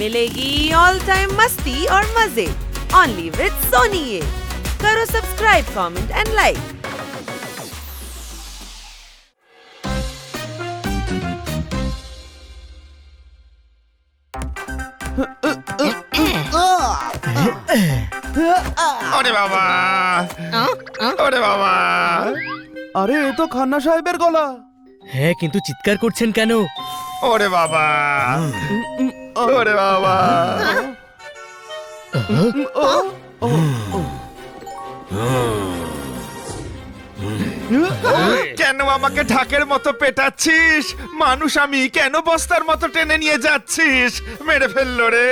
मिलेगी all time मस्ती और मजे ओनली विद सोनी। ये करो सब्सक्राइब, कमेंट एंड लाइक। ওরে বাবা, ওরে বাবা, আরে এ তো খান্না সাহেবের গলা। হ্যাঁ, কিন্তু চিৎকার করছেন কেন? ওরে বাবা, ওরে বাবা। কেন আমাকে ঢাকের মতো পেটাচ্ছিস? মানুষ আমি, কেন বস্তার মতো টেনে নিয়ে যাচ্ছিস? মেরে ফেললো রে।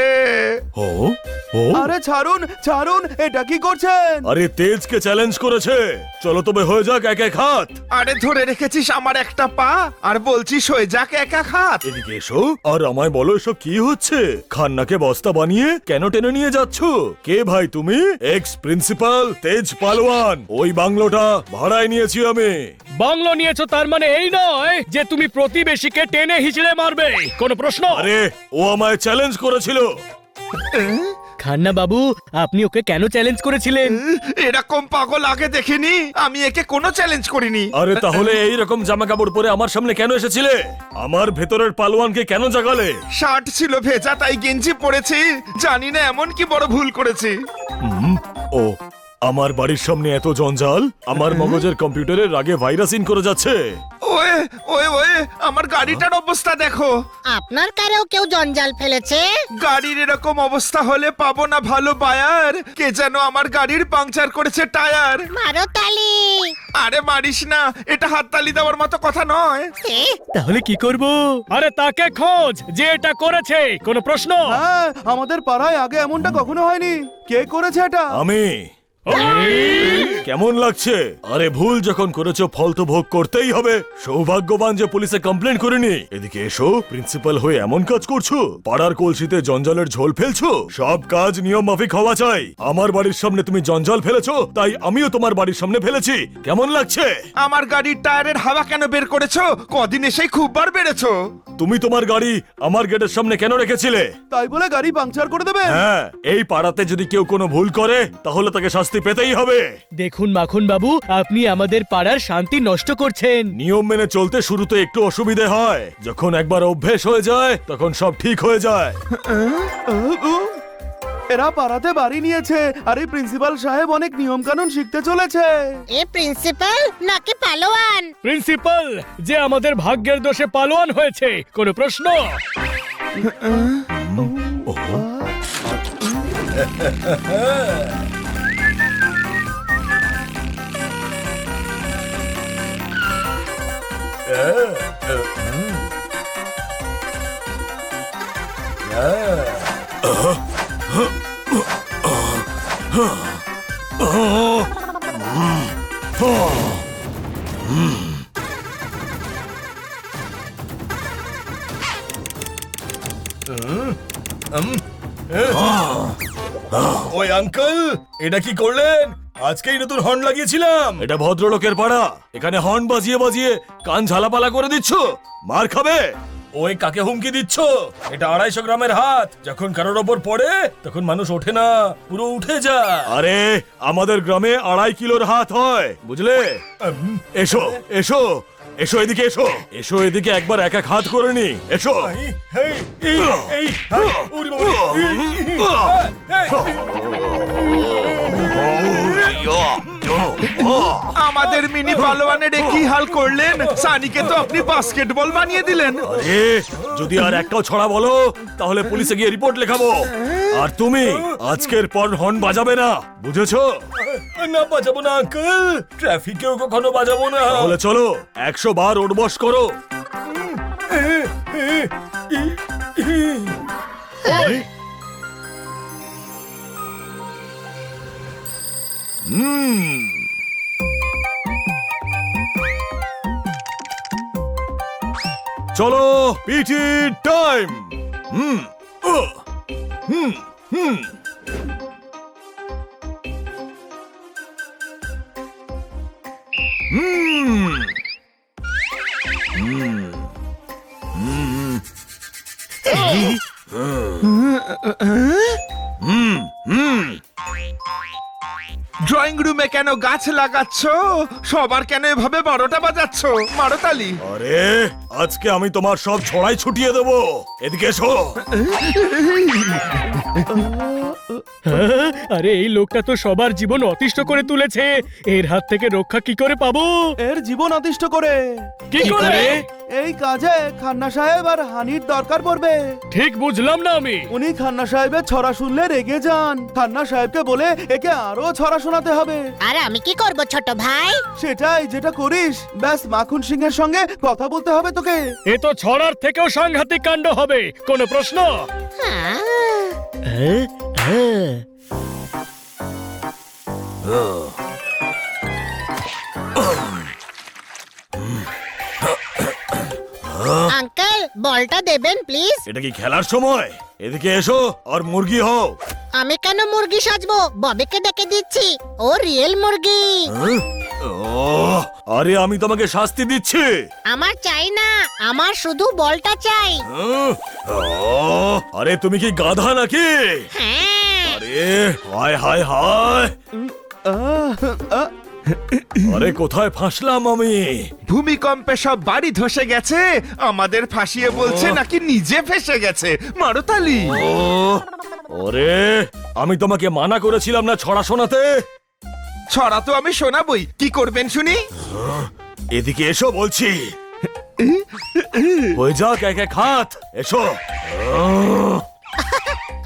ও ও আরে ছাড়ুন ছাড়ুন, এটা কি করছেন? আরে তেজকে চ্যালেঞ্জ করেছে, চলো তবে হয়ে যাক এক এক হাত। আরে ধরে রেখেছিস আমার একটা পা আর বলছিস হয়ে যাক এক এক হাত। এদিকে এসো আর আমায় বলো এসব কি হচ্ছে। খান্নাকে বস্তা বানিয়ে কেন টেনে নিয়ে যাচ্ছ? কে ভাই তুমি? এক্স প্রিন্সিপাল তেজ পালোয়ান। ওই বাংলোটা ভাড়ায় নিয়েছি আমি। বাংলো নিয়েছো তার মানে এই নয় যে তুমি প্রতিবেশীকে টেনে হিচড়ে মারবে। কোনো প্রশ্ন? আরে ও আমায় চ্যালেঞ্জ করেছিল। খান্না বাবু, আপনি ওকে কেন চ্যালেঞ্জ করেছিলেন? এরকম পাগল আগে দেখিনি, আমি একে কোনো চ্যালেঞ্জ করিনি। আরে তাহলে এই রকম জামা কাপড় পরে আমার সামনে কেন এসেছিলে? আমার ভেতরের পালোয়ানকে কেন জাগালে? শার্ট ছিল ভেজা তাই গেঞ্জি পরেছি। জানি না এমন কি বড় ভুল করেছি। ও আমার বাড়ির সামনে এত জঞ্জাল, আমার মগজের কম্পিউটারে রাগে ভাইরাস ইন করে যাচ্ছে। ওয়ে ওয়ে ওয়ে, আমার গাড়িটার অবস্থা দেখো। আপনার কারেও কেউ জঞ্জাল ফেলেছে? গাড়ির এরকম অবস্থা হলে পাবো না ভালো বায়ার। কে যেন আমার গাড়ির পাংচার করেছে টায়ার। মারো তালি। আরে মারিস না, এটা হাততালি দেওয়ার মতো কথা নয়। তাহলে কি করব? আরে তাকে খোঁজ যে এটা করেছে। কোনো প্রশ্ন? হ্যাঁ, আমাদের পাড়ায় আগে এমনটা কখনো হয়নি। কে করেছে এটা? আমি। কেমন লাগছে? আরে ভুল যখন করেছো ফল তো ভোগ করতেই হবে। সৌভাগ্যবান যে পুলিশে কমপ্লেন করেনি। এদিকে এসো, প্রিন্সিপাল হয়ে এমন কাজ করছো, পাড়ার কলসিতে জঞ্জালের ঝোল ফেলছো। সব কাজ নিয়ম মাফিক হওয়া চাই। আমার বাড়ির সামনে তুমি জঞ্জাল ফেলেছো, তাই আমিও তোমার বাড়ির সামনে ফেলেছি। কেমন লাগছে? আমার গাড়ির টায়ারের হাওয়া কেন বের করেছো? কদিন এসেই খুব বার বেড়েছো। তুমি তোমার গাড়ি আমার গেটের সামনে কেন রেখেছিলে? তাই বলে গাড়ি পাংচার করে দেবে? হ্যাঁ, এই পাড়াতে যদি কেউ কোনো ভুল করে তাহলে তাকে শাস্তি পেতেই হবে। দেখুন মাখন বাবু, আপনি আমাদের পাড়ার শান্তি নষ্ট করছেন। নিয়ম মেনে চলতে শুরুতে একটু অসুবিধে হয়, যখন একবার অভ্যেস হয়ে যায় তখন সব ঠিক হয়ে যায়। এরা পাড়াতে বাড়ি নিয়েছে আর এই প্রিন্সিপাল সাহেব অনেক নিয়ম কানুন শিখতে চলেছে। এ প্রিন্সিপাল নাকি পালোয়ান? প্রিন্সিপাল যে আমাদের ভাগ্যের দোষে পালোয়ান হয়েছে। কোনো প্রশ্ন? ওই আঙ্কেল, এটা কি করলেন? আজকেই নতুন হর্ন লাগিয়েছিলাম। এটা ভদ্রলোকের পাড়া, এখানে হর্ন বাজিয়ে বাজিয়ে কান ঝালাপালা করে দিচ্ছ। মার খাবে। ওই কাকে হুমকি দিচ্ছ? এটা 250 গ্রামের হাত, যখন কারোর ওপর পড়ে তখন মানুষ ওঠে না, পুরো উঠে যায়। আরে আমাদের গ্রামে 2.5 কিলোর হাত হয়, বুঝলে? এসো এসো এসো, এদিকে এসো। এসো এদিকে, একবার এক এক হাত করে নি। এসো। আমাদের মিনি পালোয়ানের কি হাল করলেন? সানিকে তো আপনি বাস্কেটবল বানিয়ে দিলেন। আরে যদি আর একটাও ছড়া বলো তাহলে পুলিশে গিয়ে রিপোর্ট লেখাবো। আর তুমি আজকের পর হর্ন বাজাবে না, বুঝেছো? না বাজাবো না আঙ্কেল, ট্রাফিকেও কখনো বাজাবো না। তাহলে চলো 100 বার ওঠবস করো। চলো পিটি টাইম। ড্রয়িং রুমে কেন গাছ লাগাচ্ছ? সবার কেন এভাবে বারোটা বাজাচ্ছ? মারো তালি। আরে আজকে আমি তোমার সব ছড়াই ছুটিয়ে দেবো। এদিকে এসো। হ্যাঁ? আরে এই লোকটা তো সবার জীবন অতিষ্ঠ করে তুলেছে, এর হাত থেকে রক্ষা কি করে পাবো? এর জীবন অতিষ্ঠ করে কি করে? এই কাজে খান্না সাহেব আর হানির দরকার পড়বে। ঠিক বুঝলাম না আমি। উনি খান্না সাহেবের ছড়া শুনলে রেগে যান। খান্না সাহেবকে বলে একে আরো ছড়া শোনাতে হবে। আর আমি কি করব ছোট ভাই? সেটাই যেটা করিস। ব্যাস মাখন সিং এর সঙ্গে কথা বলতে হবে তোকে। এ তো ছড়ার থেকেও সাংঘাতিক কাণ্ড হবে। কোনো প্রশ্ন? হ্যাঁ, আঙ্কেল বলটা দেবেন প্লিজ। এটা কি খেলার সময়? এদিকে এসো আর মুরগি হও। আমি কেন মুরগি সাজবো? ববিকে ডেকে দিচ্ছি, ও রিয়েল মুরগি। ওহ, আরে আমি তোমাকে শাস্তি দিচ্ছি। আমার চাই না, আমার শুধু বলটা চাই। আরে তুমি কি গাধা নাকি? হ্যাঁ, আরে হায় হায় হায়। আহ, আহ, আরে কোথায় ফাঁসলাম আমি? ভূমিকম্পে সব বাড়ি ধসে গেছে, আমাদের ফাঁসিয়ে বলছে নাকি নিজে ফেসে গেছে। মারো তালি। ওরে আমি তোমাকে মানা করেছিলাম না ছড়া শোনাতে? ছড়া তো আমি শোনাবই, কি করবেন শুনি? এদিকে এসো বলছি। হয়ে যাক এক এক হাত। এসো।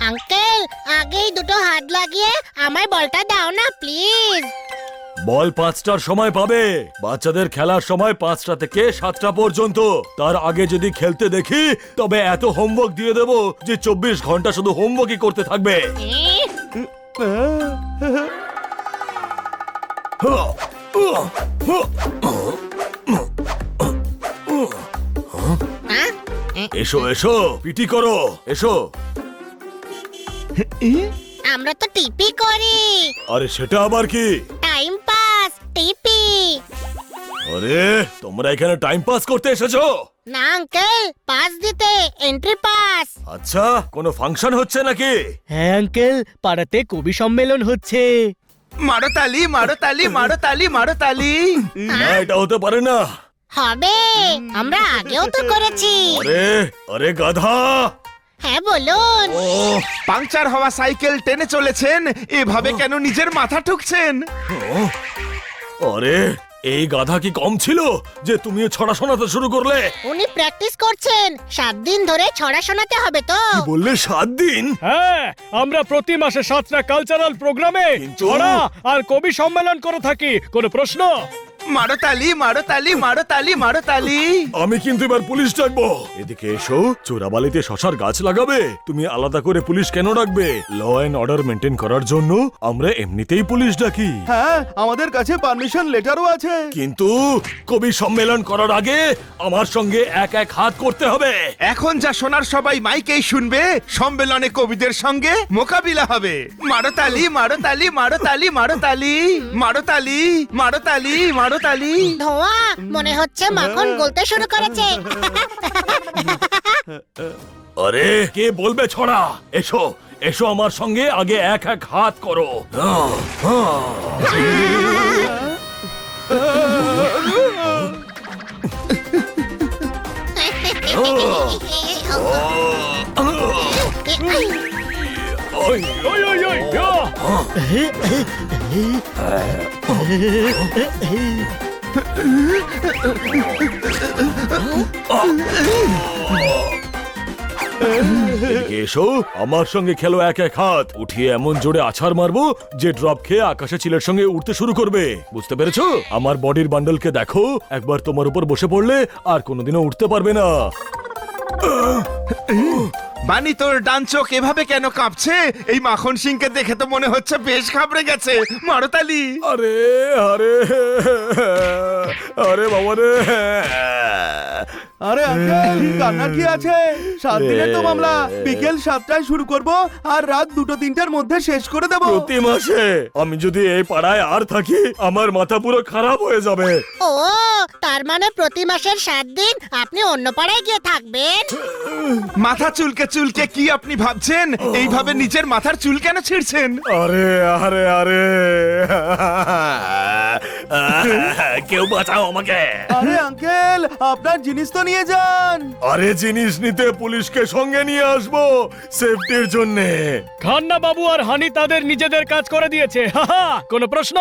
আঙ্কেল আগেই দুটো হাত লাগিয়ে আমায় বলটা দাও না প্লিজ। বল 5টার সময় পাবে। বাচ্চাদের খেলার সময় 5টা থেকে 7টা পর্যন্ত। তার আগে যদি খেলতে দেখি তবে এত হোমওয়ার্ক দিয়ে দেব যে 24 ঘন্টা শুধু হোমওয়ার্কই করতে থাকবে। এসো এসো পিটি করো। এসো। আমরা তো টিপি করি। আরে সেটা আবার কি? টাইম পাস টিপি। আরে তোমরা এখানে টাইম পাস করতে এসেছো? না আঙ্কেল, পাস দিতে, এন্ট্রি পাস। আচ্ছা কোনো ফাংশন হচ্ছে নাকি? হ্যাঁ আঙ্কেল, পাড়াতে কবি সম্মেলন হচ্ছে। মারো তালি, মারো তালি, মারো তালি, মারো তালি। না এটা হতে পারে না। হবে, আমরা আগেও তো করেছি। আরে আরে গাধা। হ্যাঁ বলুন। ও পাংচার হওয়া সাইকেল টেনে চলেছেন, এভাবে কেন নিজের মাথা ঠুকছেন? আরে এই গাধা কি কম ছিল যে তুমিও ছড়া শোনাতে শুরু করলে? উনি প্র্যাকটিস করছেন, 7 দিন ধরে ছড়া শোনাতে হবে তো। কি বললে 7 দিন? হ্যাঁ, আমরা প্রতি মাসে 7টা কালচারাল প্রোগ্রামে কিন্তু- ছড়া আর কবি সম্মেলন করে থাকি। কোনো প্রশ্ন? মারো তালি, মারো তালি, মারো তালি, মারো তালি। আমি কিন্তু এবার পুলিশ ডাকবো। এদিকে এসো। চোরাবালিতে শশার গাছ লাগাবে? তুমি আলাদা করে পুলিশ কেন ডাকবে? ল এন্ড অর্ডার মেনটেন করার জন্য আমরা এমনিতেই পুলিশ ডাকি। হ্যাঁ আমাদের কাছে পারমিশন লেটারও আছে। কিন্তু কবি সম্মেলন করার আগে আমার সঙ্গে এক এক হাত করতে হবে। এখন যা শোনার সবাই মাইকেই শুনবে, সম্মেলনে কবিদের সঙ্গে মোকাবিলা হবে। মারো তালি, মারো তালি, মারো তালি, মারো তালি, মারো তালি, মারো তালি, মারো তালি। ধোঁয়া, মনে হচ্ছে মাখন গলতে শুরু করেছে। আরে কে বলবে ছড়া? এসো এসো আমার সঙ্গে আগে এক এক হাত করো। ওই, ওই ওই ওই ইয়া! এদিকে এসো আমার সঙ্গে খেলো এক এক হাত। উঠিয়ে এমন জোরে আছাড় মারবো যে ড্রপ খেয়ে আকাশে চিলের সঙ্গে উঠতে শুরু করবে। বুঝতে পেরেছো? আমার বডির বান্ডলকে দেখো, একবার তোমার উপর বসে পড়লে আর কোনোদিনও উঠতে পারবে না। বানি তোর ডান চোখ এভাবে কেন কাঁপছে? এই মাখন সিংকে দেখে তো মনে হচ্ছে বেশ ঘাবড়ে গেছে। মারো তালি। আরে আরে আরে বাবা রে। আরে আঙ্কেল কান্নার কি আছে? 7 দিনের তো মামলা। বিকেল 7টায় শুরু করব আর রাত 2-3টার মধ্যে শেষ করে দেব। প্রতি মাসে আমি যদি এই পাড়ায় আর থাকি আমার মাথা পুরো খারাপ হয়ে যাবে। ও তার মানে প্রতি মাসের 7 দিন আপনি অন্য পাড়ায় গিয়ে থাকবেন? মাথা চুলকে চুলকে কি আপনি ভাবছেন এইভাবে নিজের মাথার চুল কেন ছিঁড়ছেন? আরে আরে আরে কেউ বাঁচাও আমাকে। আরে আঙ্কেল আপনার জিনিস তো নিয়ে যান। আরে জিনিস নিতে পুলিশকে সঙ্গে নিয়ে আসবো সেফটির জন্য। খান্না বাবু আর হানি তাদের নিজেদের কাজ করে দিয়েছে। হাহা, কোনো প্রশ্ন?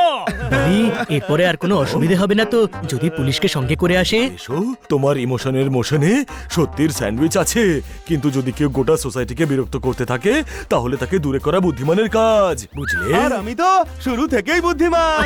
এরপরে আর কোনো অসুবিধা হবে না তো যদি পুলিশকে সঙ্গে করে আসে? এসো, তোমার ইমোশনের মোশনে সত্যির স্যান্ডউইচ আছে, কিন্তু যদি কেউ গোটা সোসাইটিকে বিরক্ত করতে থাকে তাহলে তাকে দূরে করা বুদ্ধিমানের কাজ, বুঝলে? আর আমি তো শুরু থেকেই বুদ্ধিমান।